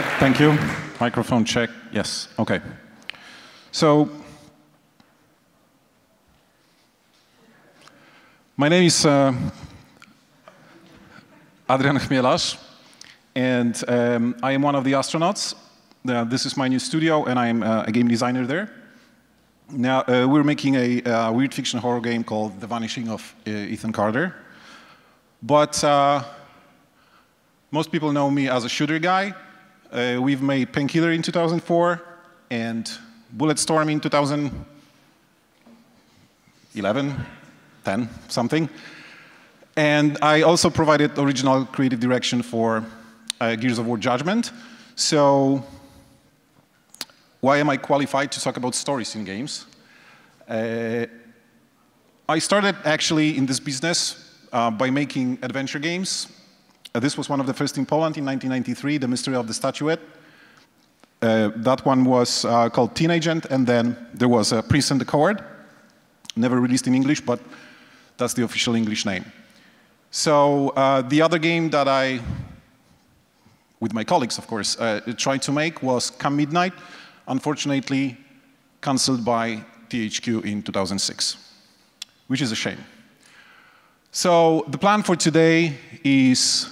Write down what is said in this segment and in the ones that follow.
right, thank you. Microphone check, yes, okay. So, my name is Adrian Chmielarz, and I am one of the astronauts. This is my new studio, and I'm a game designer there. Now, we're making a weird fiction horror game called The Vanishing of Ethan Carter. But most people know me as a shooter guy. We've made Painkiller in 2004 and Bulletstorm in 2011, 10, something. And I also provided original creative direction for Gears of War Judgment. So why am I qualified to talk about stories in games? I started actually in this business by making adventure games. This was one of the first in Poland in 1993, The Mystery of the Statuette. That one was called Teen Agent, and then there was Prince and the Coward. Never released in English, but that's the official English name. So the other game that I, with my colleagues of course, tried to make was Come Midnight, unfortunately cancelled by THQ in 2006, which is a shame. So the plan for today is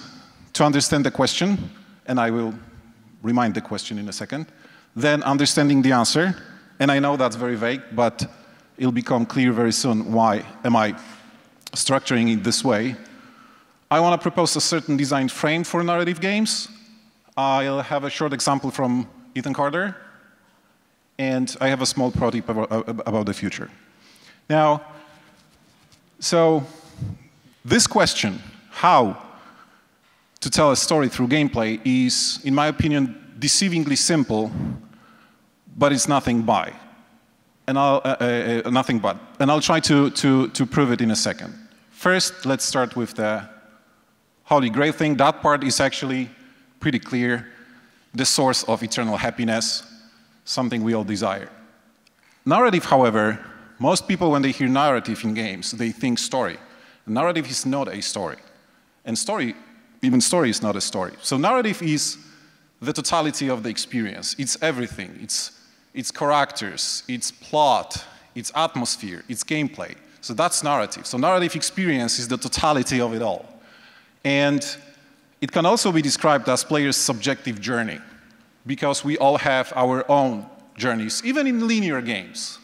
to understand the question, and I will remind the question in a second, then understanding the answer, and I know that's very vague, but it'll become clear very soon why am I structuring it this way. I want to propose a certain design frame for narrative games. I'll have a short example from Ethan Carter, and I have a small prototype about the future. Now, so this question, how to tell a story through gameplay, is, in my opinion, deceivingly simple, but it's nothing but. And I'll try to prove it in a second. First, let's start with the Holy Grail thing. That part is actually pretty clear. The source of eternal happiness, something we all desire. Narrative, however, most people, when they hear narrative in games, they think story. Narrative is not a story. And even story is not a story. So narrative is the totality of the experience. It's everything. It's characters, it's plot, it's atmosphere, it's gameplay. So that's narrative. So narrative experience is the totality of it all. And it can also be described as players' subjective journey, because we all have our own journeys. Even in linear games,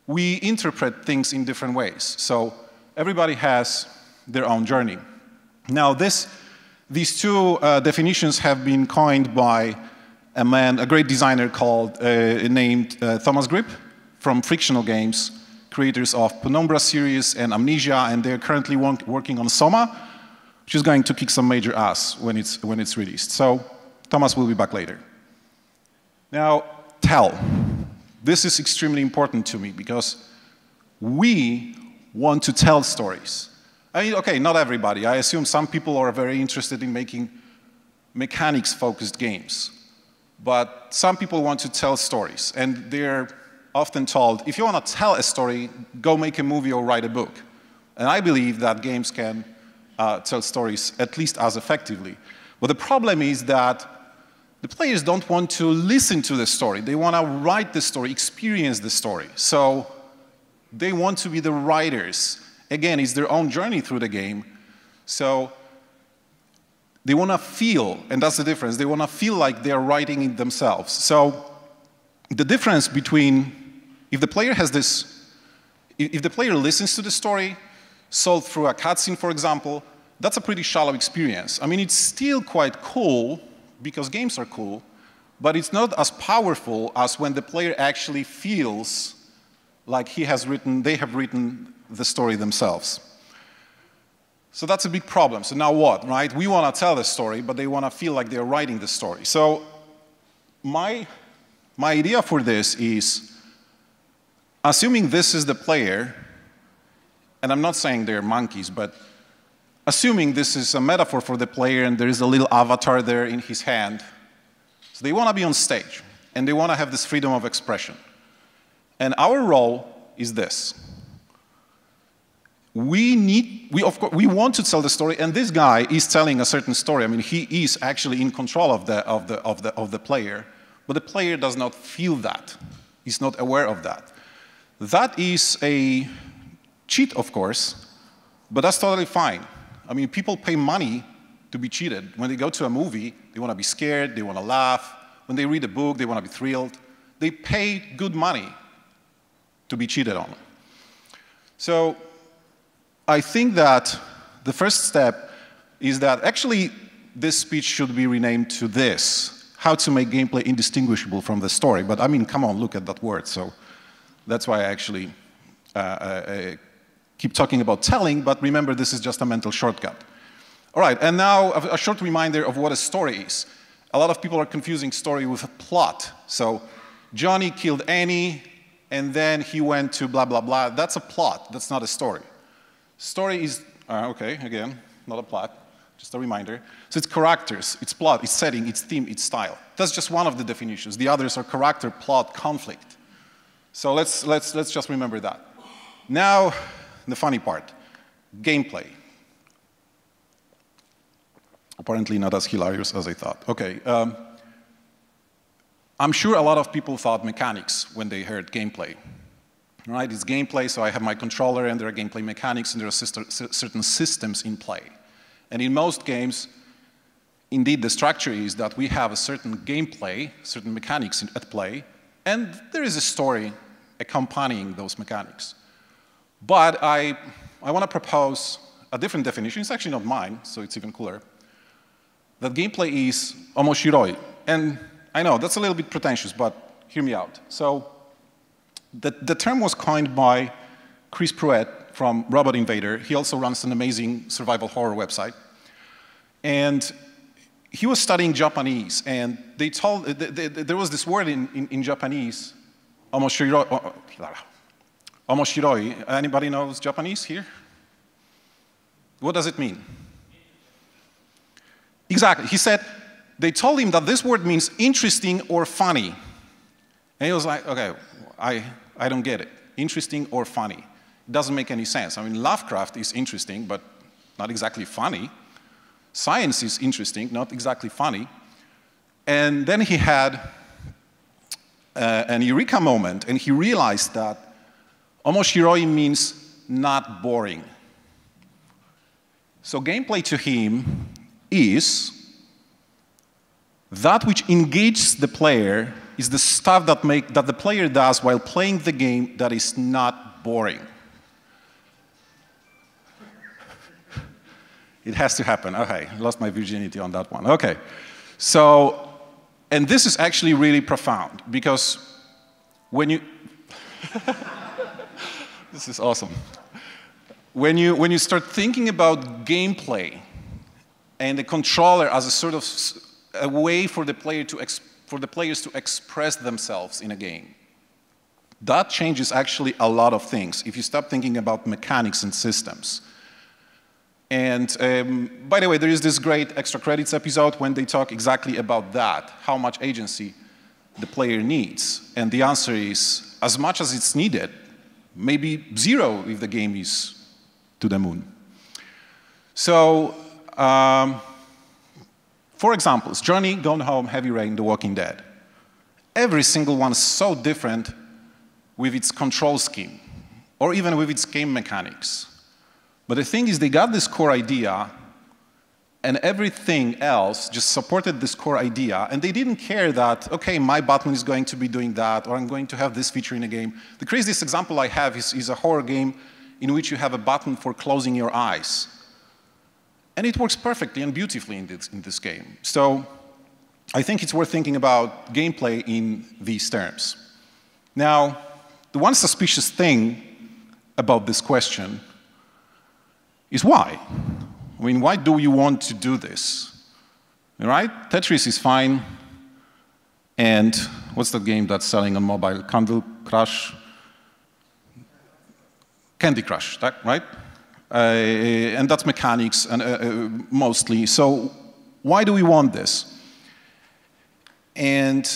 we interpret things in different ways. So everybody has their own journey. Now, these two definitions have been coined by a man, a great designer named Thomas Grip from Frictional Games, creators of Penumbra series and Amnesia, and they're currently working on Soma, which is going to kick some major ass when it's released. So Thomas will be back later. Now, tell. This is extremely important to me because we want to tell stories. I mean, okay, not everybody. I assume some people are very interested in making mechanics-focused games. But some people want to tell stories, and they're often told, if you want to tell a story, go make a movie or write a book. And I believe that games can tell stories at least as effectively. But the problem is that the players don't want to listen to the story. They want to write the story, experience the story. So they want to be the writers. Again, it's their own journey through the game. So they want to feel, and that's the difference, they want to feel like they're writing it themselves. So the difference between, if the player listens to the story, sold through a cutscene, for example, that's a pretty shallow experience. I mean, it's still quite cool, because games are cool, but it's not as powerful as when the player actually feels like they have written the story themselves. So that's a big problem. So now what, right? We want to tell the story, but they want to feel like they're writing the story. So my idea for this is, assuming this is the player, and I'm not saying they're monkeys, but assuming this is a metaphor for the player and there is a little avatar there in his hand, so they want to be on stage, and they want to have this freedom of expression. And our role is this. of course, we want to tell the story, and this guy is telling a certain story. I mean, he is actually in control of the player, but the player does not feel that. He's not aware of that. That is a cheat, of course, but that's totally fine. I mean, people pay money to be cheated. When they go to a movie, they want to be scared, they want to laugh. When they read a book, they want to be thrilled. They pay good money to be cheated on. So I think that the first step is that actually this speech should be renamed to this: how to make gameplay indistinguishable from the story. But I mean, come on, look at that word. So that's why I actually keep talking about telling, but remember, this is just a mental shortcut. All right, and now a short reminder of what a story is. A lot of people are confusing story with a plot. So Johnny killed Annie, and then he went to blah, blah, blah. That's a plot. That's not a story. Story is, okay, again, not a plot, just a reminder. So it's characters, it's plot, it's setting, it's theme, it's style. That's just one of the definitions. The others are character, plot, conflict. So let's just remember that. Now, the funny part, gameplay. Apparently not as hilarious as I thought. Okay, I'm sure a lot of people thought mechanics when they heard gameplay. Right, it's gameplay, so I have my controller and there are gameplay mechanics and there are certain systems in play. And in most games, indeed the structure is that we have a certain gameplay, certain mechanics at play, and there is a story accompanying those mechanics. But I want to propose a different definition. It's actually not mine, so it's even cooler. That gameplay is omoshiroi. And I know, that's a little bit pretentious, but hear me out. So the term was coined by Chris Pruitt from Robot Invader. He also runs an amazing survival horror website. And he was studying Japanese, and they told, there was this word in Japanese, omoshiroi. Anybody knows Japanese here? What does it mean? Exactly. He said, they told him that this word means interesting or funny. And he was like, okay, I don't get it. Interesting or funny. It doesn't make any sense. I mean, Lovecraft is interesting, but not exactly funny. Science is interesting, not exactly funny. And then he had an eureka moment, and he realized that omoshiroi means not boring. So gameplay to him is that which engages the player is the stuff that the player does while playing the game that is not boring. It has to happen. Okay, lost my virginity on that one. Okay, so, and this is actually really profound because when you, this is awesome. When you start thinking about gameplay and the controller as a sort of a way for the player to for the players to express themselves in a game, that changes actually a lot of things if you stop thinking about mechanics and systems. And by the way, there is this great extra credits episode when they talk exactly about that, how much agency the player needs. And the answer is as much as it's needed, maybe zero if the game is to the moon. So, for examples, Journey, Gone Home, Heavy Rain, The Walking Dead. Every single one is so different with its control scheme, or even with its game mechanics. But the thing is, they got this core idea, and everything else just supported this core idea, and they didn't care that, okay, my button is going to be doing that, or I'm going to have this feature in a game. The craziest example I have is a horror game in which you have a button for closing your eyes. And it works perfectly and beautifully in this game. So I think it's worth thinking about gameplay in these terms. Now, the one suspicious thing about this question is why? I mean, why do you want to do this? Right? Tetris is fine. And what's the game that's selling on mobile? Candy Crush, right? And that's mechanics and, mostly. So why do we want this? And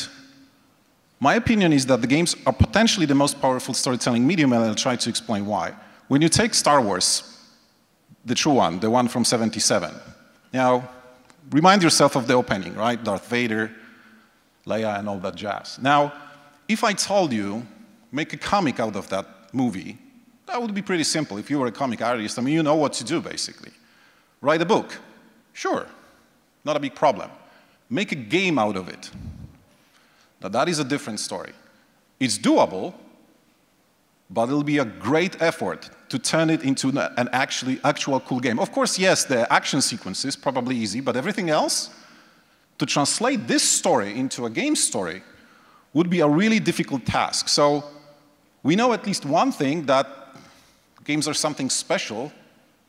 my opinion is that the games are potentially the most powerful storytelling medium, and I'll try to explain why. when you take Star Wars, the true one, the one from '77, now, remind yourself of the opening, right? Darth Vader, Leia, and all that jazz. Now, if I told you, make a comic out of that movie, that would be pretty simple. If you were a comic artist, I mean, you know what to do, basically. Write a book. Sure, not a big problem. Make a game out of it. Now, that is a different story. It's doable, but it'll be a great effort to turn it into an actual cool game. Of course, yes, the action sequences, probably easy, but everything else, to translate this story into a game story would be a really difficult task. So we know at least one thing, that games are something special.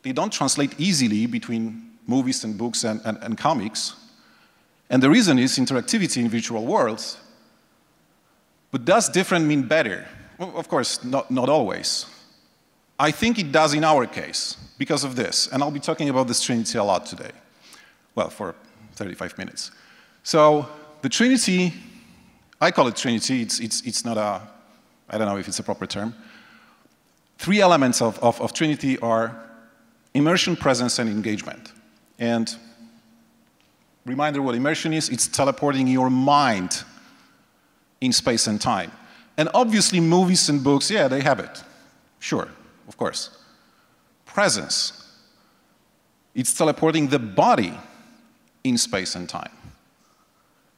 They don't translate easily between movies and books and comics. And the reason is interactivity in virtual worlds. But does different mean better? Well, of course, not always. I think it does in our case, because of this. And I'll be talking about this Trinity a lot today. Well, for 35 minutes. So the Trinity, I call it Trinity. It's not a, I don't know if it's a proper term. Three elements of Trinity are immersion, presence, and engagement. And reminder what immersion is, it's teleporting your mind in space and time. And obviously movies and books, yeah, they have it. Sure, of course. Presence, it's teleporting the body in space and time.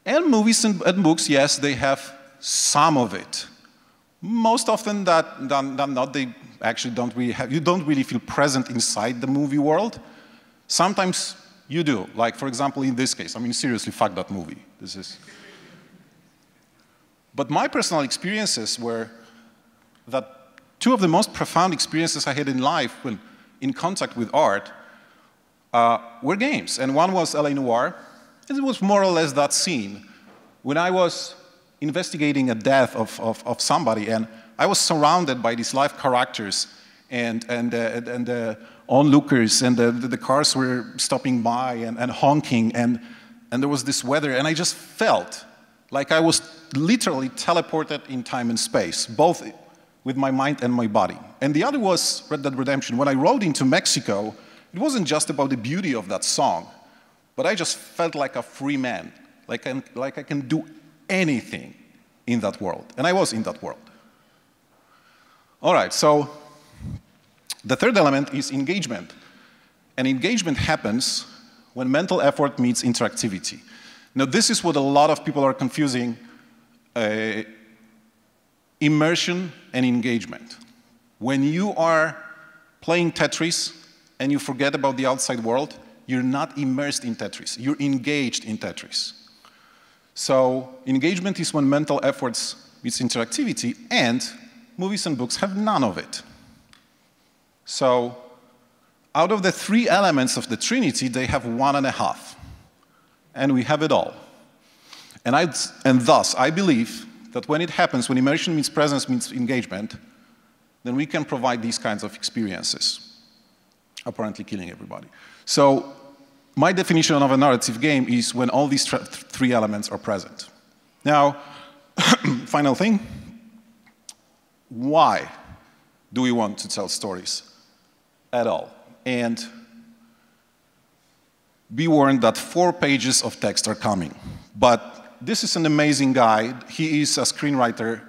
And movies and books, yes, they have some of it. Most often than not, they actually don't really have, you don't really feel present inside the movie world. Sometimes you do, like for example in this case. I mean, seriously, fuck that movie. This is. But my personal experiences were that two of the most profound experiences I had in life when in contact with art were games. And one was L.A. Noire, and it was more or less that scene when I was investigating a death of somebody, and I was surrounded by these live characters and onlookers, and the cars were stopping by and honking, and there was this weather, and I just felt like I was literally teleported in time and space, both with my mind and my body. And the other was Red Dead Redemption. When I rode into Mexico, it wasn't just about the beauty of that song, but I just felt like a free man, like I can do anything in that world. And I was in that world. All right, so the third element is engagement. And engagement happens when mental effort meets interactivity. Now, this is what a lot of people are confusing, immersion and engagement. When you are playing Tetris and you forget about the outside world, you're not immersed in Tetris. You're engaged in Tetris. So engagement is when mental efforts meets interactivity, and movies and books have none of it. So out of the three elements of the Trinity, they have 1.5. And we have it all. And thus, I believe that when it happens, when immersion meets presence meets engagement, then we can provide these kinds of experiences, apparently killing everybody. So my definition of a narrative game is when all these three elements are present. Now, final thing, why do we want to tell stories at all? And be warned that 4 pages of text are coming. But this is an amazing guy. He is a scriptwriter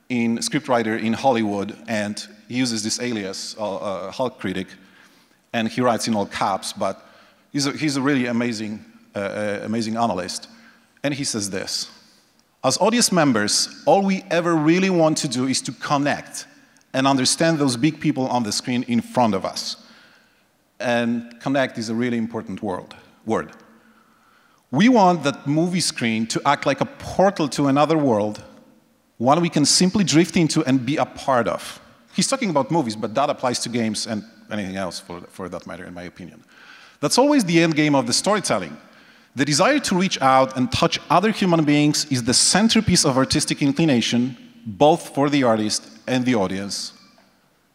in Hollywood, and he uses this alias, Hulk Critic, and he writes in all caps, but he's a really amazing analyst. And he says this: as audience members, all we ever really want to do is to connect and understand those big people on the screen in front of us. And connect is a really important word. We want that movie screen to act like a portal to another world, one we can simply drift into and be a part of. He's talking about movies, but that applies to games and anything else for that matter, in my opinion. That's always the end game of the storytelling. The desire to reach out and touch other human beings is the centerpiece of artistic inclination, both for the artist and the audience.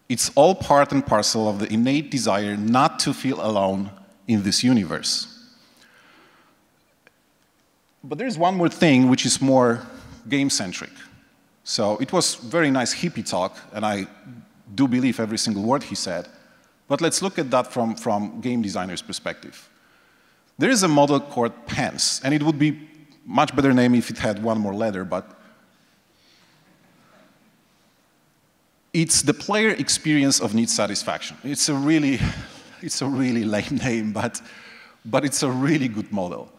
It's all part and parcel of the innate desire not to feel alone in this universe. But there's one more thing which is more game-centric. So it was very nice hippie talk, and I do believe every single word he said. But let's look at that from game designer's perspective. There is a model called PENS, and it would be much better name if it had one more letter, but it's the player experience of need satisfaction. It's a really lame name, but it's a really good model.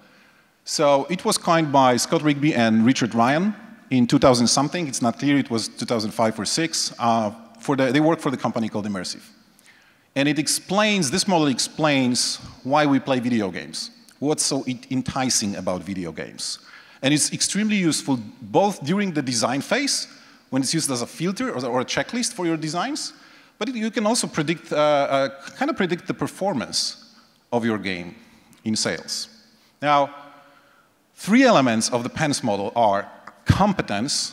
So it was coined by Scott Rigby and Richard Ryan in 2000-something. It's not clear. It was 2005 or 6. They worked for the company called Immersive. And it explains, this model explains why we play video games, what's so enticing about video games. And it's extremely useful both during the design phase, when it's used as a filter or a checklist for your designs, but you can also predict, kind of predict the performance of your game in sales. Now, 3 elements of the PENS model are competence.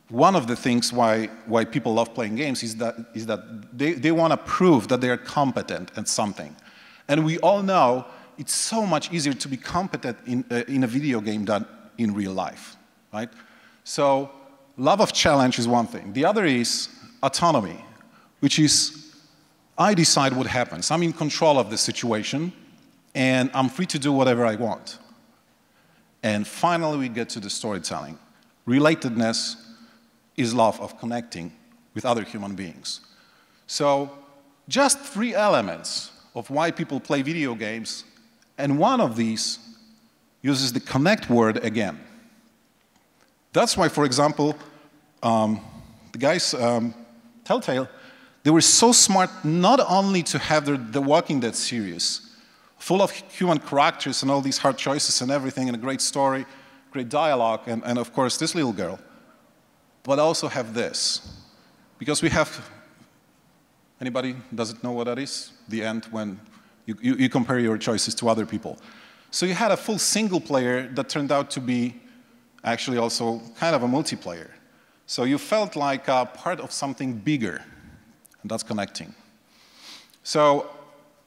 One of the things why people love playing games is that they want to prove that they are competent at something. And we all know it's so much easier to be competent in a video game than in real life, right? So love of challenge is one thing. The other is autonomy, which is I decide what happens. I'm in control of the situation, and I'm free to do whatever I want. And finally, we get to the storytelling. Relatedness is love of connecting with other human beings. So just 3 elements of why people play video games, and one of these uses the connect word again. That's why, for example, the guys, Telltale, they were so smart not only to have the Walking Dead series, full of human characters and all these hard choices and everything, and a great story, great dialogue, and of course this little girl, but also have this. Because we have, anybody doesn't know what that is? The end when you compare your choices to other people. So you had a full single player that turned out to be actually also kind of a multiplayer. So you felt like a part of something bigger, and that's connecting. So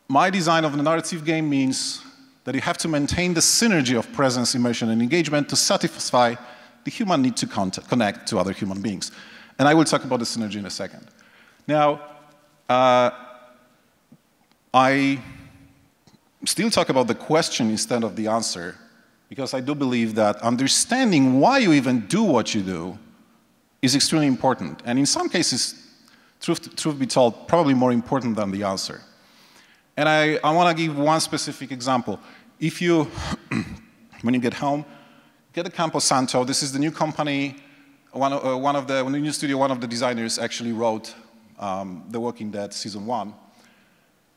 my design of a narrative game means that you have to maintain the synergy of presence, immersion, and engagement to satisfy the human need to connect to other human beings. And I will talk about the synergy in a second. Now, I still talk about the question instead of the answer, because I do believe that understanding why you even do what you do is extremely important. And in some cases, truth be told, probably more important than the answer. And I want to give one specific example. If you, when you get home, get a Campo Santo. This is the new company, one of the new studio, one of the designers actually wrote The Walking Dead Season 1.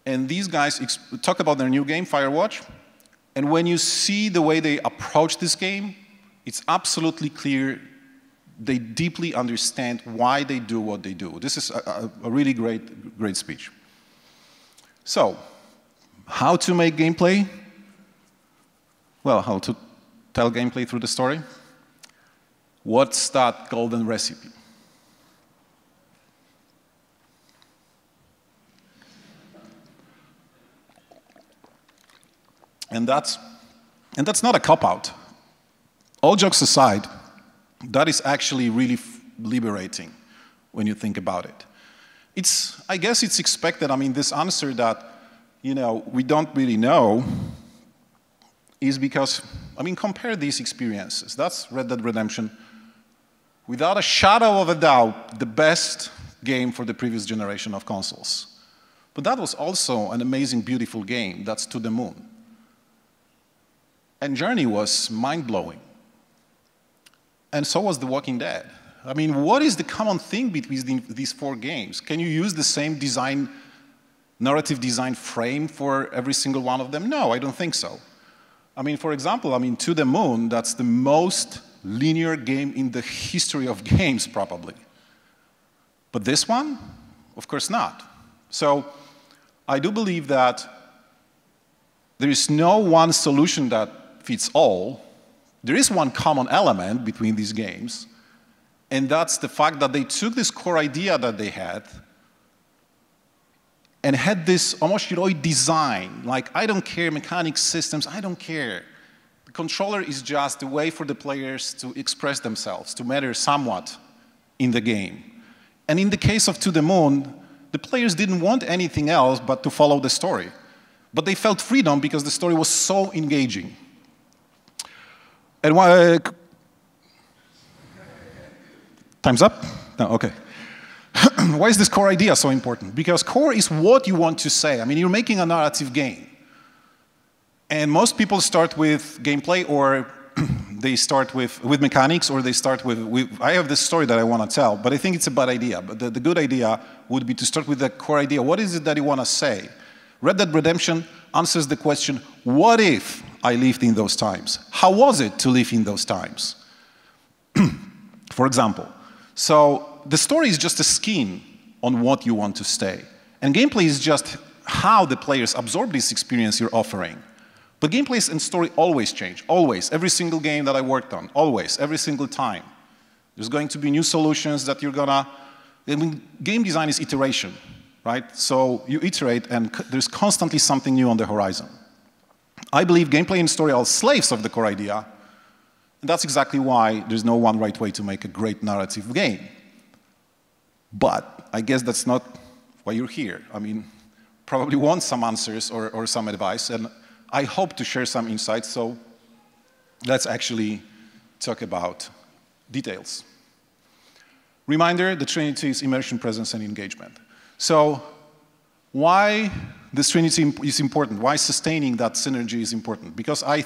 And these guys talk about their new game, Firewatch. And when you see the way they approach this game, it's absolutely clear they deeply understand why they do what they do. This is a really great speech. So, how to make gameplay? Well, how to tell gameplay through the story? What's that golden recipe? And that's not a cop-out. All jokes aside, that is actually really liberating when you think about it. I guess it's expected. I mean, this answer that, we don't really know is because, compare these experiences. That's Red Dead Redemption. Without a shadow of a doubt, the best game for the previous generation of consoles. But that was also an amazing, beautiful game. That's To the Moon. And Journey was mind-blowing. And so was The Walking Dead. What is the common thing between these 4 games? Can you use the same narrative design frame for every single one of them? No, I don't think so. For example, To the Moon, that's the most linear game in the history of games, probably. But this one? Of course not. So I do believe that there is no one solution that fits all. There is one common element between these games, and that's the fact that they took this core idea that they had and had this almost heroic design, like, I don't care, mechanics, systems, I don't care. The controller is just a way for the players to express themselves, to matter somewhat in the game. And in the case of To the Moon, the players didn't want anything else but to follow the story. But they felt freedom because the story was so engaging. And why... Time's up? No, okay. Why is this core idea so important? Because core is what you want to say. I mean, you're making a narrative game. And most people start with gameplay, or they start with mechanics, or they start with I have this story that I want to tell, but I think it's a bad idea. But the good idea would be to start with the core idea. What is it that you want to say? Red Dead Redemption answers the question, what if I lived in those times? How was it to live in those times? For example. So the story is just a skin on what you want to say. And gameplay is just how the players absorb this experience you're offering. But gameplays and story always change, always. Every single game that I worked on, always, every single time. There's going to be new solutions that you're gonna... I mean, game design is iteration, right? So you iterate, and there's constantly something new on the horizon. I believe gameplay and story are slaves of the core idea, and that's exactly why there's no one right way to make a great narrative game. But I guess that's not why you're here. I mean, probably want some answers or some advice, and I hope to share some insights, so let's actually talk about details. Reminder, the Trinity is immersion, presence, and engagement. So why this Trinity is important? Why sustaining that synergy is important? Because I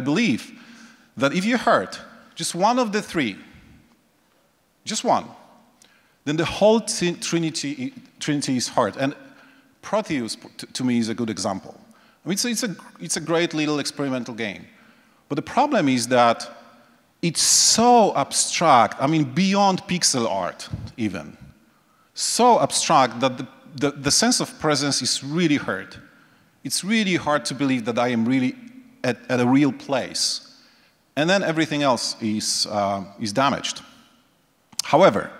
believe that if you hurt just one of the three, just one, then the whole Trinity is hurt. And Proteus, to me, is a good example. I mean, it's a great little experimental game. But the problem is that it's so abstract, I mean, beyond pixel art, even. So abstract that the sense of presence is really hurt. It's really hard to believe that I am really at a real place. And then everything else is damaged. However,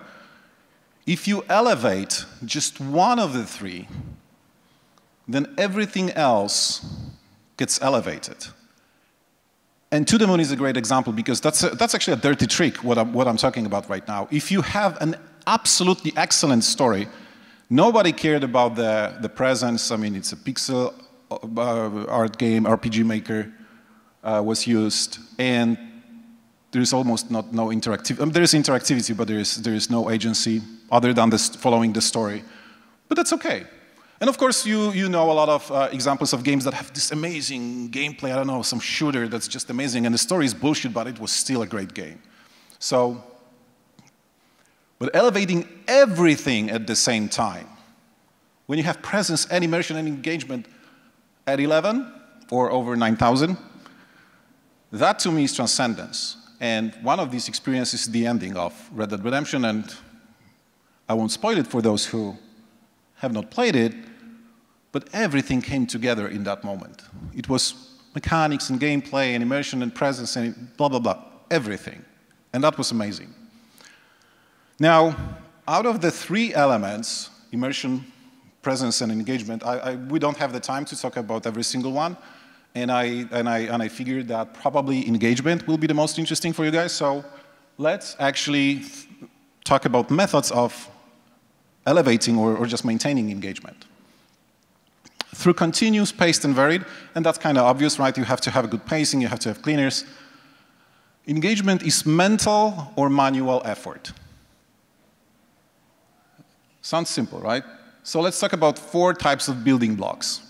if you elevate just one of the three, then everything else gets elevated. And To the Moon is a great example because that's actually a dirty trick, what I'm talking about right now. If you have an absolutely excellent story, nobody cared about the presence. I mean, it's a pixel art game, RPG Maker was used, and there's almost no interactivity. I mean, there is interactivity, but there is no agency other than following the story. But that's okay. And of course, you know a lot of examples of games that have this amazing gameplay. I don't know, some shooter that's just amazing, and the story is bullshit, but it was still a great game. So, but elevating everything at the same time, when you have presence and immersion and engagement at 11 or over 9,000, that to me is transcendence. And one of these experiences is the ending of Red Dead Redemption, and I won't spoil it for those who have not played it, but everything came together in that moment. It was mechanics and gameplay and immersion and presence and blah, blah, blah, everything. And that was amazing. Now, out of the three elements, immersion, presence, and engagement, we don't have the time to talk about every single one, and I figured that probably engagement will be the most interesting for you guys, so let's actually talk about methods of elevating or just maintaining engagement. Through continuous, paced, and varied, and that's kind of obvious, right? You have to have a good pacing, you have to have cleaners. Engagement is mental or manual effort. Sounds simple, right? So let's talk about 4 types of building blocks.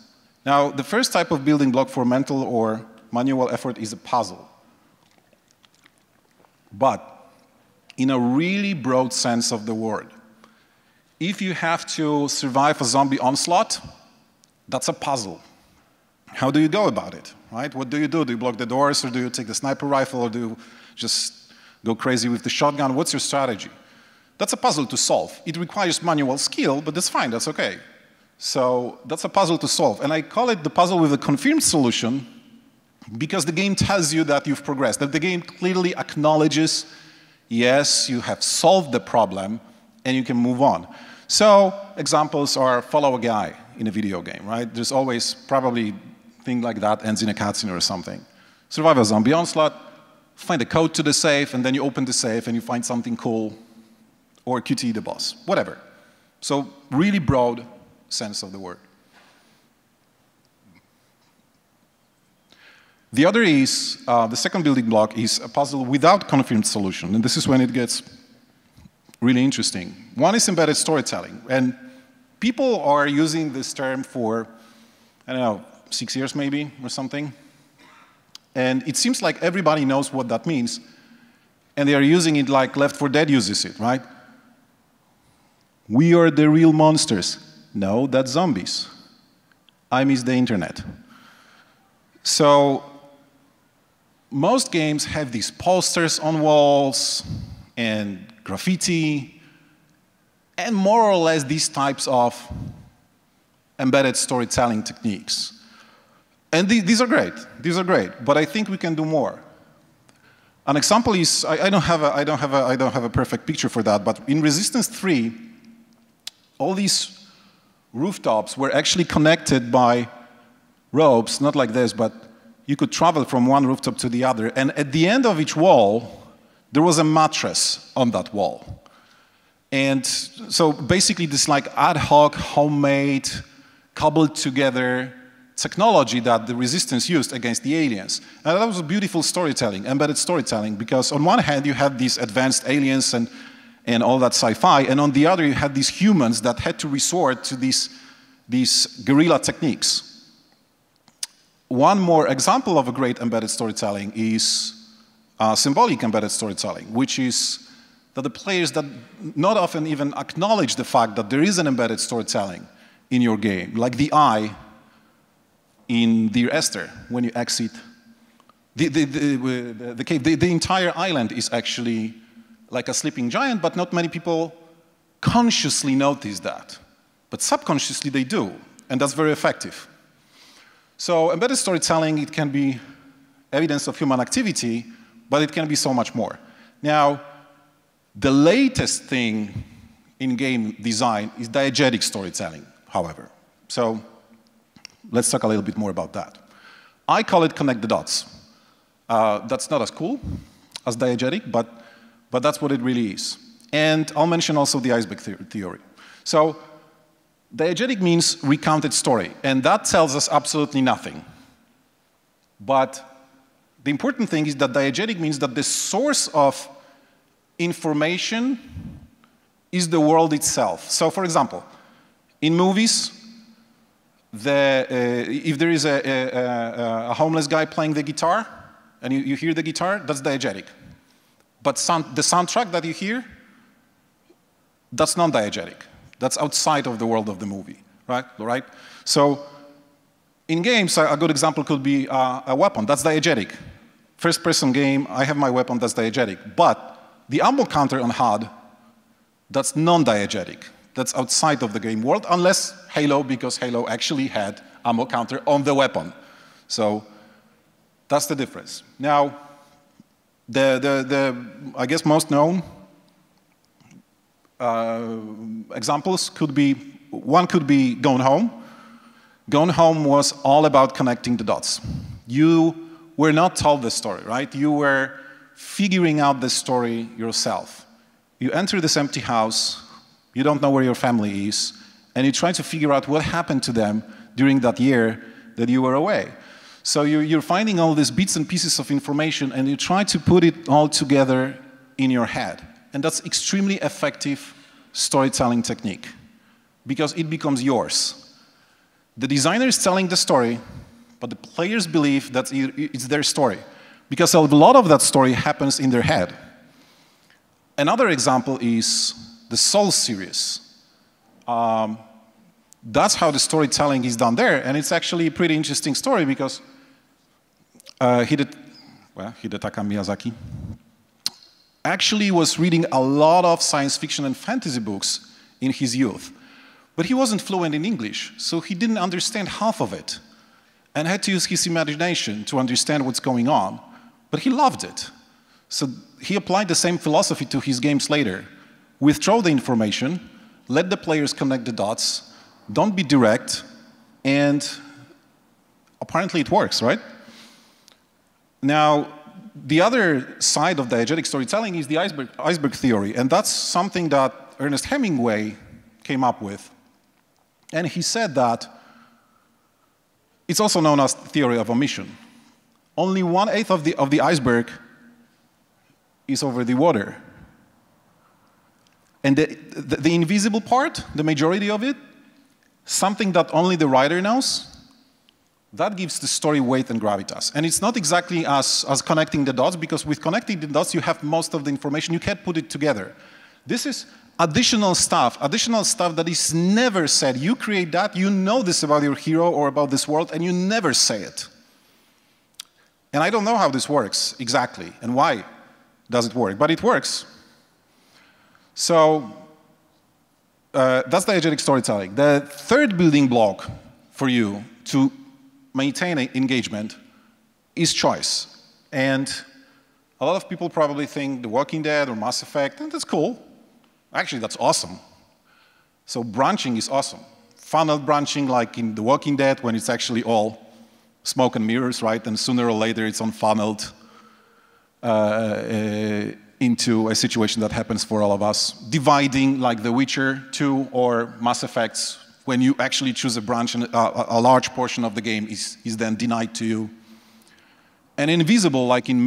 Now, the first type of building block for mental or manual effort is a puzzle. But in a really broad sense of the word, if you have to survive a zombie onslaught, that's a puzzle. How do you go about it, right? What do? Do you block the doors, or do you take the sniper rifle, or do you just go crazy with the shotgun? What's your strategy? That's a puzzle to solve. It requires manual skill, but that's fine, that's okay. So that's a puzzle to solve. And I call it the puzzle with a confirmed solution because the game tells you that you've progressed, that the game clearly acknowledges, yes, you have solved the problem, and you can move on. So examples are follow a guy in a video game, right? There's always probably a thing like that ends in a cutscene or something. Survive a zombie onslaught, find a code to the safe, and then you open the safe and you find something cool. or QTE the boss, whatever. So really broad sense of the word. The other is, the second building block is a puzzle without confirmed solution, and this is when it gets really interesting. One is embedded storytelling, and people are using this term for, I don't know, 6 years maybe, or something. And it seems like everybody knows what that means, and they are using it like Left 4 Dead uses it, right? We are the real monsters. No, that's zombies. I miss the internet. So most games have these posters on walls and graffiti and more or less these types of embedded storytelling techniques. And these are great. These are great. But I think we can do more. An example is, I don't have a perfect picture for that, but in Resistance 3, all these rooftops were actually connected by ropes, not like this, but you could travel from one rooftop to the other. And at the end of each wall, there was a mattress on that wall. And so basically this like ad hoc, homemade, cobbled together technology that the Resistance used against the aliens. And that was a beautiful storytelling, embedded storytelling, because on one hand you had these advanced aliens and all that sci-fi, and on the other you had these humans that had to resort to these guerrilla techniques. One more example of a great embedded storytelling is symbolic embedded storytelling, which is that the players that not often even acknowledge the fact that there is an embedded storytelling in your game, like the eye in Dear Esther, when you exit the cave. The entire island is actually like a sleeping giant, but not many people consciously notice that. But subconsciously they do, and that's very effective. So embedded storytelling, it can be evidence of human activity, but it can be so much more. Now, the latest thing in game design is diegetic storytelling, however. So let's talk a little bit more about that. I call it connect the dots. That's not as cool as diegetic, but that's what it really is. And I'll mention also the iceberg theory. So diegetic means recounted story, and that tells us absolutely nothing. But the important thing is that diegetic means that the source of information is the world itself. So for example, in movies, if there is a homeless guy playing the guitar, and you hear the guitar, that's diegetic. But the soundtrack that you hear, that's non-diegetic. That's outside of the world of the movie, right? So in games, a good example could be a weapon. That's diegetic. First-person game, I have my weapon, that's diegetic. But the ammo counter on HUD, that's non-diegetic. That's outside of the game world, unless Halo, because Halo actually had ammo counter on the weapon. So that's the difference. Now, I guess most known examples could be, one could be Gone Home. Gone Home was all about connecting the dots. You were not told the story, right? You were figuring out the story yourself. You enter this empty house, you don't know where your family is, and you try to figure out what happened to them during that year that you were away. So you're finding all these bits and pieces of information, and you try to put it all together in your head. And that's extremely effective storytelling technique, because it becomes yours. The designer is telling the story, but the players believe that it's their story, because a lot of that story happens in their head. Another example is the Soul series. That's how the storytelling is done there, and it's actually a pretty interesting story because Hidetaka Miyazaki actually was reading a lot of science fiction and fantasy books in his youth. But he wasn't fluent in English, so he didn't understand half of it and had to use his imagination to understand what's going on. But he loved it. So he applied the same philosophy to his games later. Withdraw the information, let the players connect the dots, don't be direct, and apparently it works, right? Now, the other side of diegetic storytelling is the iceberg theory, and that's something that Ernest Hemingway came up with. And he said that it's also known as theory of omission. Only 1/8 of the iceberg is over the water. And the invisible part, the majority of it, something that only the writer knows, that gives the story weight and gravitas. And it's not exactly as connecting the dots, because with connecting the dots, you have most of the information. You can't put it together. This is additional stuff that is never said. You create that, you know this about your hero or about this world, and you never say it. And I don't know how this works exactly, and why does it work, but it works. So that's diegetic storytelling. The third building block for you to maintain engagement is choice. And a lot of people probably think The Walking Dead or Mass Effect, and that's cool. Actually, that's awesome. So branching is awesome. Funnel branching, like in The Walking Dead, when it's actually all smoke and mirrors, right? And sooner or later, it's unfunneled into a situation that happens for all of us. Dividing, like The Witcher 2 or Mass Effects, when you actually choose a branch and a large portion of the game is then denied to you. And invisible, like in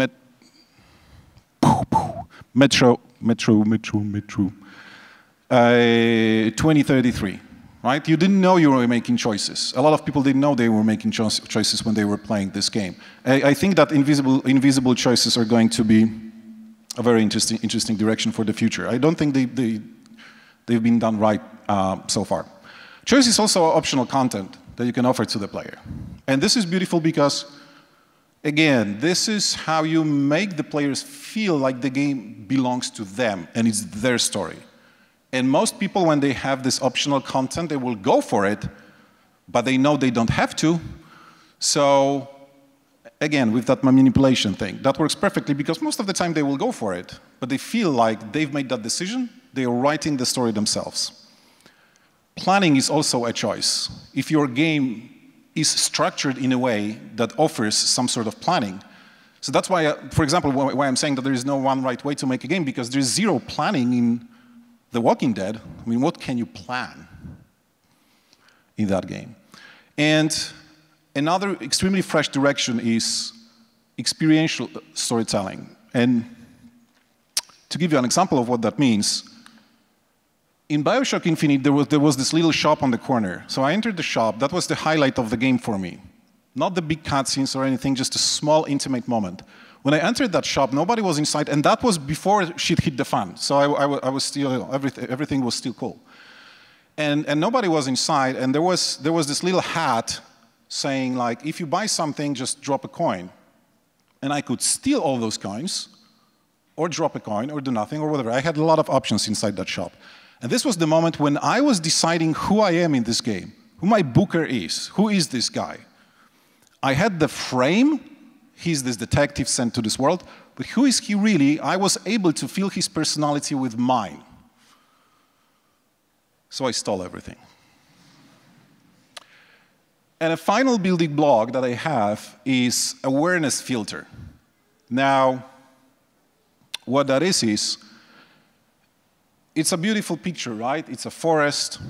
Metro 2033, right? You didn't know you were making choices. A lot of people didn't know they were making choices when they were playing this game. I think that invisible choices are going to be a very interesting direction for the future. I don't think they've been done right so far. Choice is also optional content that you can offer to the player. And this is beautiful because, again, this is how you make the players feel like the game belongs to them and it's their story. And most people, when they have this optional content, they will go for it, but they know they don't have to. So, again, with that manipulation thing, that works perfectly because most of the time they will go for it, but they feel like they've made that decision, they are writing the story themselves. Planning is also a choice. If your game is structured in a way that offers some sort of planning. So that's why, for example, why I'm saying that there is no one right way to make a game, because there's zero planning in The Walking Dead. I mean, what can you plan in that game? And another extremely fresh direction is experiential storytelling. And to give you an example of what that means, in Bioshock Infinite, there was this little shop on the corner. So I entered the shop. That was the highlight of the game for me. Not the big cutscenes or anything, just a small, intimate moment. When I entered that shop, nobody was inside, and that was before shit hit the fan. So I was still, everything was still cool. And nobody was inside, and there was this little hat saying, like, if you buy something, just drop a coin. And I could steal all those coins, or drop a coin, or do nothing, or whatever. I had a lot of options inside that shop. And this was the moment when I was deciding who I am in this game, who my booker is, who is this guy. I had the frame, he's this detective sent to this world, but who is he really? I was able to feel his personality with mine. So I stole everything. And a final building block that I have is awareness filter. Now, what that is it's a beautiful picture, right? It's a forest.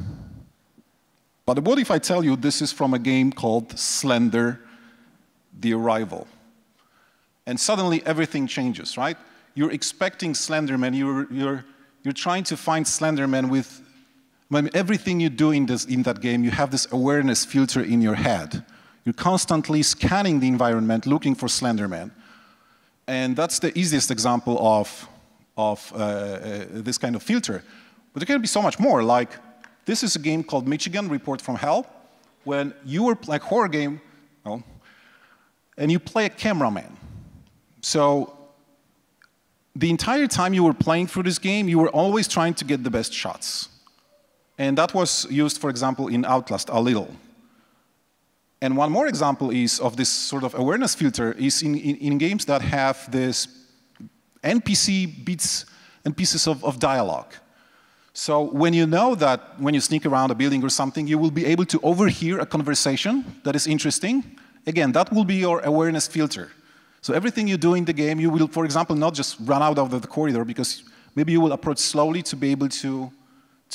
But what if I tell you this is from a game called Slender, The Arrival? And suddenly everything changes, right? You're expecting Slenderman, you're trying to find Slenderman with everything you do in that game, you have this awareness filter in your head. You're constantly scanning the environment, looking for Slenderman. And that's the easiest example of this kind of filter. But there can be so much more, like this is a game called Michigan, Report from Hell, when you were like horror game, and you play a cameraman. So the entire time you were playing through this game, you were always trying to get the best shots. And that was used, for example, in Outlast a little. And one more example is of this sort of awareness filter is in games that have this NPC bits and pieces of dialogue. So when you know that when you sneak around a building or something, you will be able to overhear a conversation that is interesting. Again, that will be your awareness filter. So everything you do in the game, you will, for example, not just run out of the corridor, because maybe you will approach slowly to be able to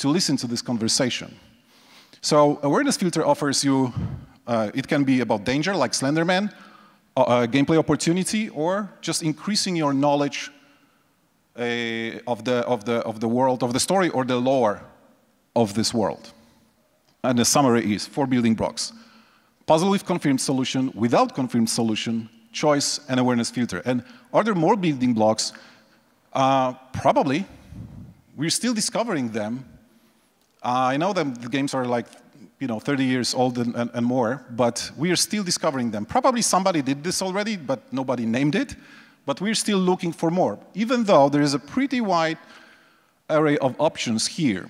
listen to this conversation. So awareness filter offers you, it can be about danger, like Slenderman, gameplay opportunity, or just increasing your knowledge of the world, of the story, or the lore of this world. And the summary is 4 building blocks: puzzle with confirmed solution, without confirmed solution, choice, and awareness filter. And are there more building blocks? Probably. We're still discovering them. I know that the games are like 30 years old and more, but we are still discovering them. Probably somebody did this already, but nobody named it. But we're still looking for more, even though there is a pretty wide array of options here.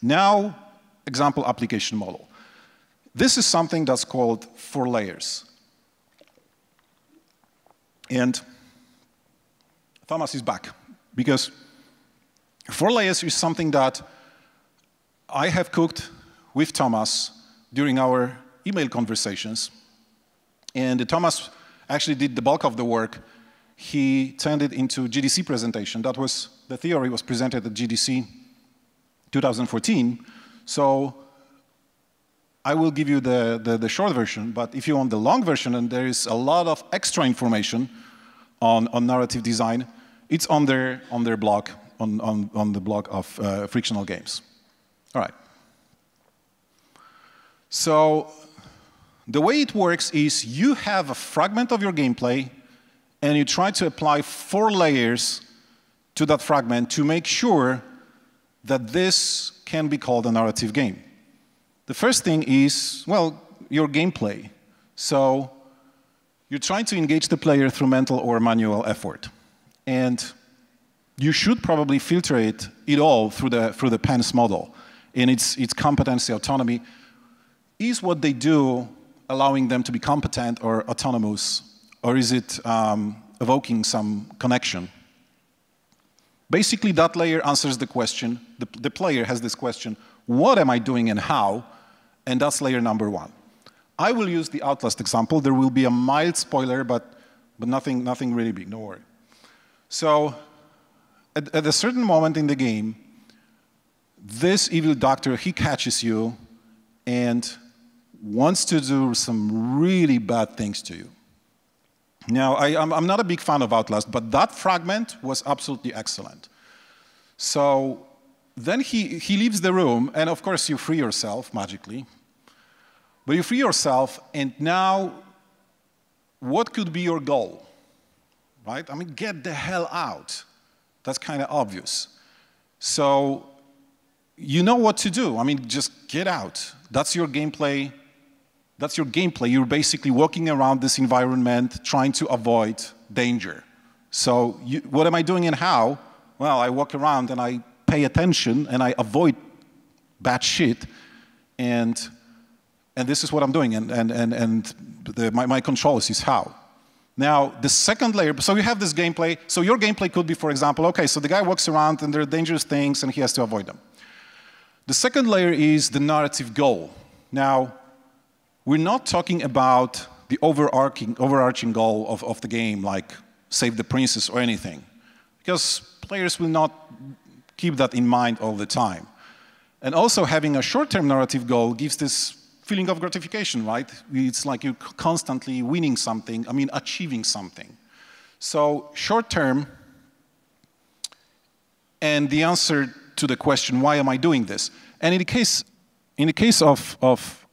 Now, example application model. This is something that's called 4 layers. And Thomas is back, because 4 layers is something that I have cooked with Thomas during our email conversations. And Thomas actually did the bulk of the work. He turned it into GDC presentation. That was, the theory was presented at GDC 2014. So I will give you the short version, but if you want the long version, and there is a lot of extra information on narrative design, it's on their blog, on the blog of Frictional Games. All right. So the way it works is you have a fragment of your gameplay, and you try to apply 4 layers to that fragment to make sure that this can be called a narrative game. The first thing is, well, your gameplay. So you're trying to engage the player through mental or manual effort. And you should probably filter it all through the PENS model. And its competency, autonomy, is what they do allowing them to be competent or autonomous, or is it evoking some connection? Basically, that layer answers the question, the player has this question, what am I doing and how? And that's layer number 1. I will use the Outlast example. There will be a mild spoiler, but nothing really big, don't worry. So at a certain moment in the game, this evil doctor, he catches you and wants to do some really bad things to you. Now, I'm not a big fan of Outlast, but that fragment was absolutely excellent. So then he leaves the room, and of course you free yourself magically. But you free yourself, and now what could be your goal? Right? I mean, get the hell out. That's kind of obvious. So you know what to do. I mean, just get out. That's your gameplay. That's your gameplay. You're basically walking around this environment trying to avoid danger. So what am I doing and how? Well, I walk around and I pay attention and I avoid bad shit, and this is what I'm doing, and my control is how. Now, the second layer, so you have this gameplay. So your gameplay could be, for example, okay, so the guy walks around and there are dangerous things and he has to avoid them. The second layer is the narrative goal. Now, we're not talking about the overarching goal of the game, like save the princess or anything, because players will not keep that in mind all the time. And also having a short-term narrative goal gives this feeling of gratification, right? It's like you're constantly winning something, achieving something. So short-term, and the answer to the question, why am I doing this? And in the case of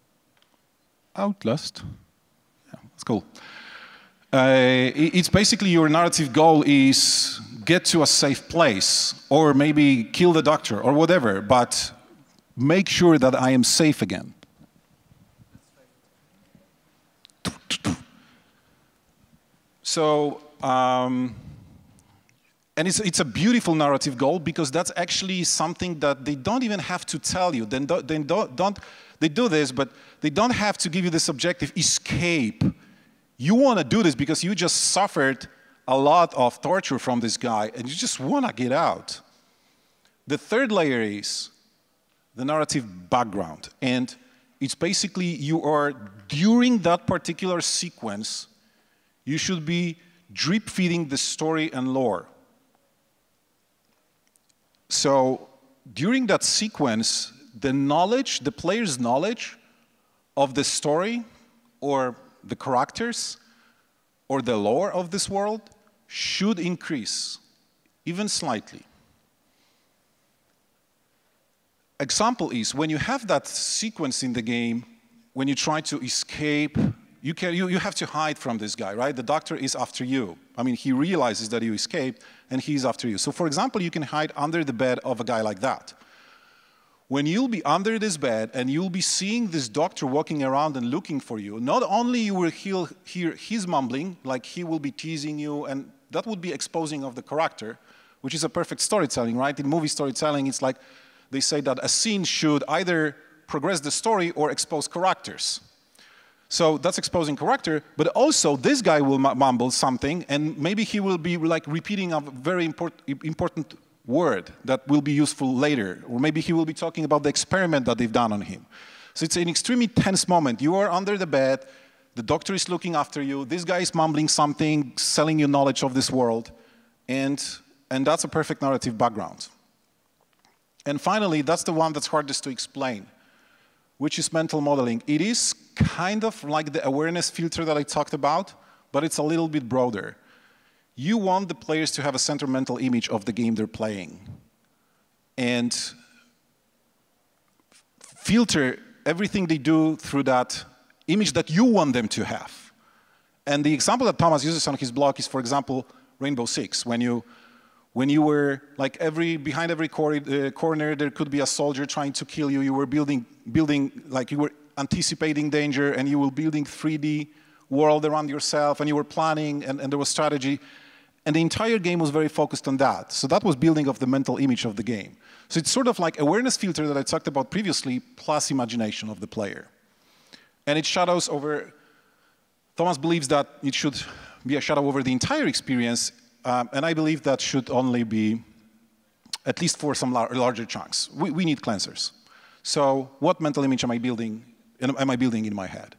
Outlast, yeah, that's cool. It's basically your narrative goal is get to a safe place, or maybe kill the doctor, or whatever, but make sure that I am safe again. So, and it's a beautiful narrative goal, because that's actually something that they don't even have to tell you. They do this, but they don't have to give you this objective, escape. You want to do this because you just suffered a lot of torture from this guy, and you just want to get out. The third layer is the narrative background. And it's basically you are, during that particular sequence, you should be drip-feeding the story and lore. So during that sequence, the knowledge, the player's knowledge of the story or the characters or the lore of this world should increase, even slightly. Example is, when you have that sequence in the game, when you try to escape, you have to hide from this guy, right? The doctor is after you. I mean, he realizes that you escaped, and he's after you. So for example, you can hide under the bed of a guy like that. When you'll be under this bed and you'll be seeing this doctor walking around and looking for you, not only you will hear his mumbling, like he will be teasing you, and that would be exposing of the character, which is a perfect storytelling, right? In movie storytelling, it's like they say that a scene should either progress the story or expose characters. So that's exposing character, but also this guy will mumble something, and maybe he will be like repeating a very important word that will be useful later, or maybe he will be talking about the experiment that they've done on him. So it's an extremely tense moment. You are under the bed, the doctor is looking after you, this guy is mumbling something, selling you knowledge of this world, and that's a perfect narrative background. And finally, that's the one that's hardest to explain, which is mental modeling. It is kind of like the awareness filter that I talked about, but it's a little bit broader. You want the players to have a center mental image of the game they're playing, and filter everything they do through that image that you want them to have. And the example that Thomas uses on his blog is, for example, Rainbow Six. When you were like behind every corner, there could be a soldier trying to kill you. You were building like you were anticipating danger, and you were building 3D world around yourself, and you were planning, and there was strategy. And the entire game was very focused on that. So that was building of the mental image of the game. So it's sort of like awareness filter that I talked about previously, plus imagination of the player. And it shadows over, Thomas believes that it should be a shadow over the entire experience, and I believe that should only be, at least for some larger chunks. We need cleansers. So what mental image am I building in my head?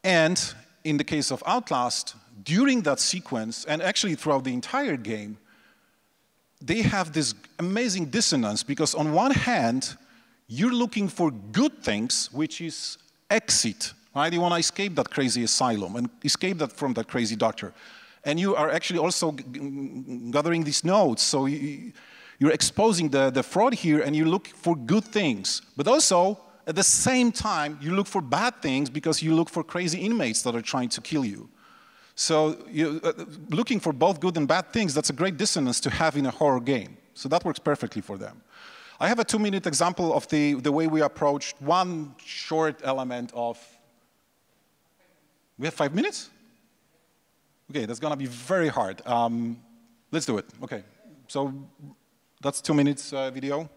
And in the case of Outlast, during that sequence, and actually throughout the entire game, they have this amazing dissonance, because on one hand, you're looking for good things, which is exit, right? You want to escape that crazy asylum and escape from that crazy doctor. And you are actually also gathering these notes, so you're exposing the fraud here, and you look for good things. But also, at the same time, you look for bad things because you look for crazy inmates that are trying to kill you. So looking for both good and bad things, that's a great dissonance to have in a horror game. So that works perfectly for them. I have a 2-minute example of the way we approached one short element of... We have 5 minutes? Okay, that's going to be very hard. Let's do it. Okay, so that's 2 minutes video.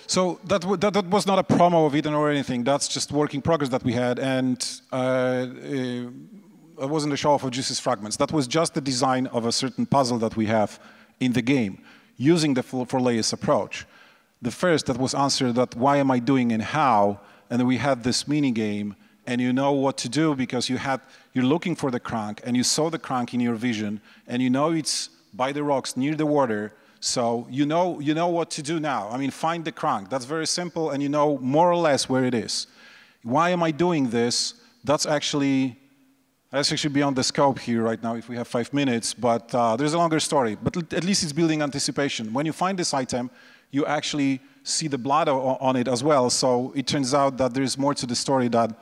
So that was not a promo of it or anything. That's just work in progress that we had, and it wasn't a show off of Juice's fragments. That was just the design of a certain puzzle that we have in the game, using the four layers approach. The first that was answered that why am I doing and how, and then we had this mini game, and you know what to do because you're looking for the crank, and you saw the crank in your vision, and you know it's by the rocks near the water. So you know what to do now. I mean, find the crank. That's very simple, and you know more or less where it is. Why am I doing this? That's actually beyond the scope here right now if we have 5 minutes, but there's a longer story. But at least it's building anticipation. When you find this item, you actually see the blood on it as well. So it turns out that there's more to the story than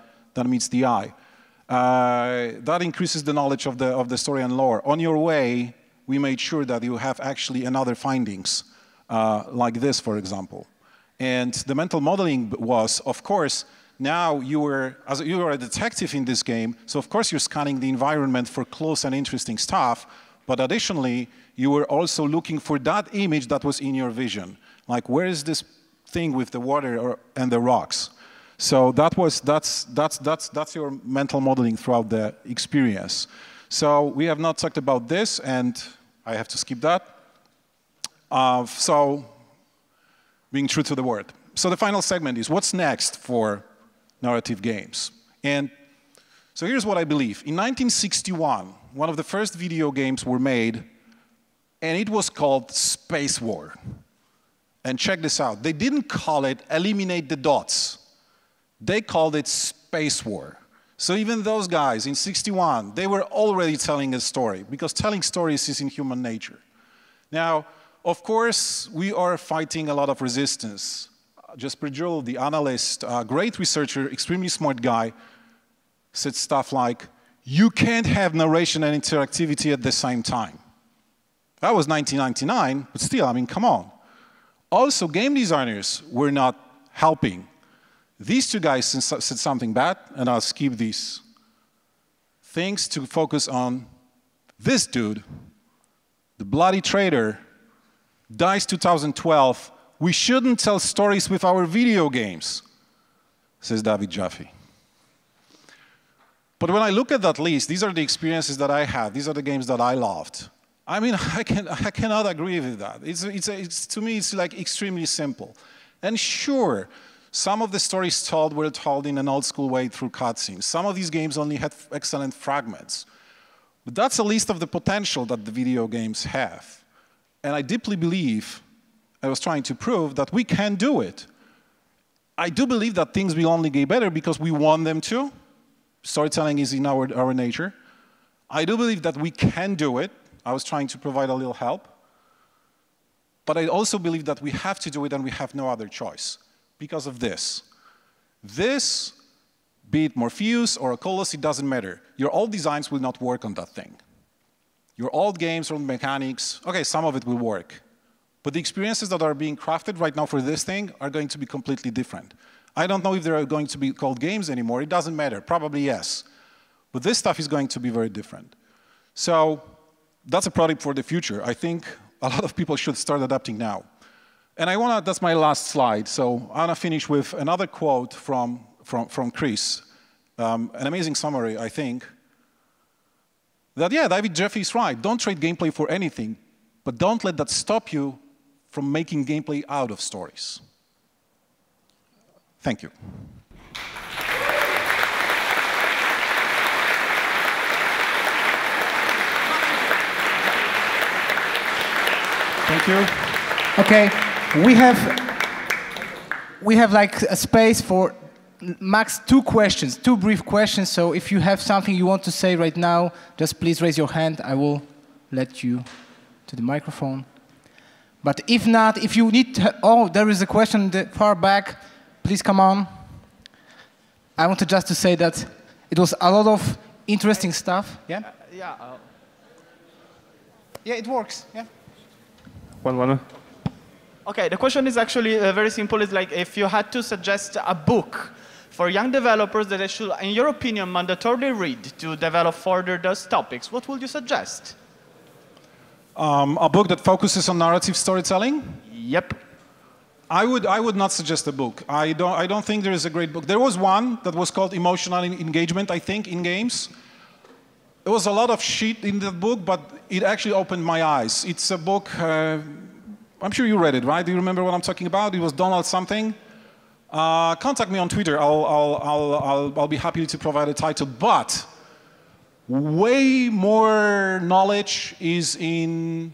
meets the eye. That increases the knowledge of the story and lore. On your way, we made sure that you have actually another findings, like this, for example. And the mental modeling was, of course, now you were a detective in this game, so of course you're scanning the environment for close and interesting stuff, but additionally, you were also looking for that image that was in your vision. Like, where is this thing with the water and the rocks? So that's your mental modeling throughout the experience. So we have not talked about this, and I have to skip that. So being true to the word. So the final segment is what's next for narrative games. And so here's what I believe. In 1961, one of the first video games were made, and it was called Space War. And check this out. They didn't call it Eliminate the Dots. They called it Space War. So even those guys in 61, they were already telling a story, because telling stories is in human nature. Now, of course, we are fighting a lot of resistance. Jasper Joel, the analyst, a great researcher, extremely smart guy, said stuff like, you can't have narration and interactivity at the same time. That was 1999, but still, I mean, come on. Also, game designers were not helping. These two guys said something bad, and I'll skip these things to focus on this dude, the bloody traitor, DICE 2012. We shouldn't tell stories with our video games, says David Jaffe. But when I look at that list, these are the experiences that I had. These are the games that I loved. I mean, I cannot agree with that. To me, it's like extremely simple. And sure, some of the stories told were told in an old school way through cutscenes. Some of these games only had excellent fragments. But that's a list of the potential that the video games have. And I deeply believe, I was trying to prove, that we can do it. I do believe that things will only get better because we want them to. Storytelling is in our nature. I do believe that we can do it. I was trying to provide a little help. But I also believe that we have to do it and we have no other choice. Because of this. This, be it Morpheus or Oculus, it doesn't matter. Your old designs will not work on that thing. Your old games or mechanics, okay, some of it will work. But the experiences that are being crafted right now for this thing are going to be completely different. I don't know if they're going to be called games anymore. It doesn't matter. Probably yes. But this stuff is going to be very different. So that's a product for the future. I think a lot of people should start adapting now. And that's my last slide. So I want to finish with another quote from Chris. An amazing summary, I think. That, yeah, David Jaffe is right. Don't trade gameplay for anything. But don't let that stop you from making gameplay out of stories. Thank you. Thank you. Okay, we have like a space for max 2 questions, 2 brief questions. So if you have something you want to say right now, just please raise your hand. I will let you to the microphone. But if not, if you need to, oh, there is a question far back. Please come on. I wanted just to say that it was a lot of interesting stuff. Yeah? Yeah, it works. Yeah. One. Okay, the question is actually very simple. It's like if you had to suggest a book for young developers that they should, in your opinion, mandatorily read to develop further those topics, what would you suggest? A book that focuses on narrative storytelling? Yep. I would not suggest a book. I don't think there is a great book. There was one that was called Emotional Engagement, I think, in games. There was a lot of shit in the book, but it actually opened my eyes. It's a book, I'm sure you read it, right? Do you remember what I'm talking about? It was Donald something. Contact me on Twitter. I'll be happy to provide a title. But way more knowledge is in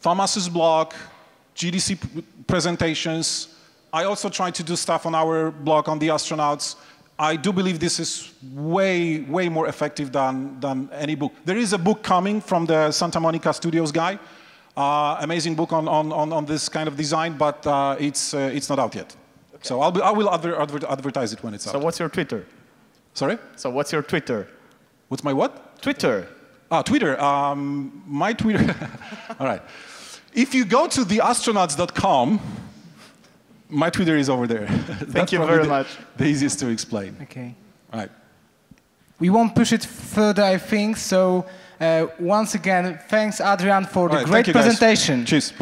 Thomas's blog, GDC presentations. I also try to do stuff on our blog on the astronauts. I do believe this is way more effective than any book. There is a book coming from the Santa Monica Studios guy. Amazing book on this kind of design, but it's not out yet. Okay. So I will advertise it when it's out. So what's your Twitter? Sorry? So what's your Twitter? What's my what? Twitter. Twitter. My Twitter. All right. If you go to theastronauts.com, my Twitter is over there. Thank you very much. The easiest to explain. Okay. All right. We won't push it further, I think. So once again, thanks, Adrian, for the great presentation. Cheers.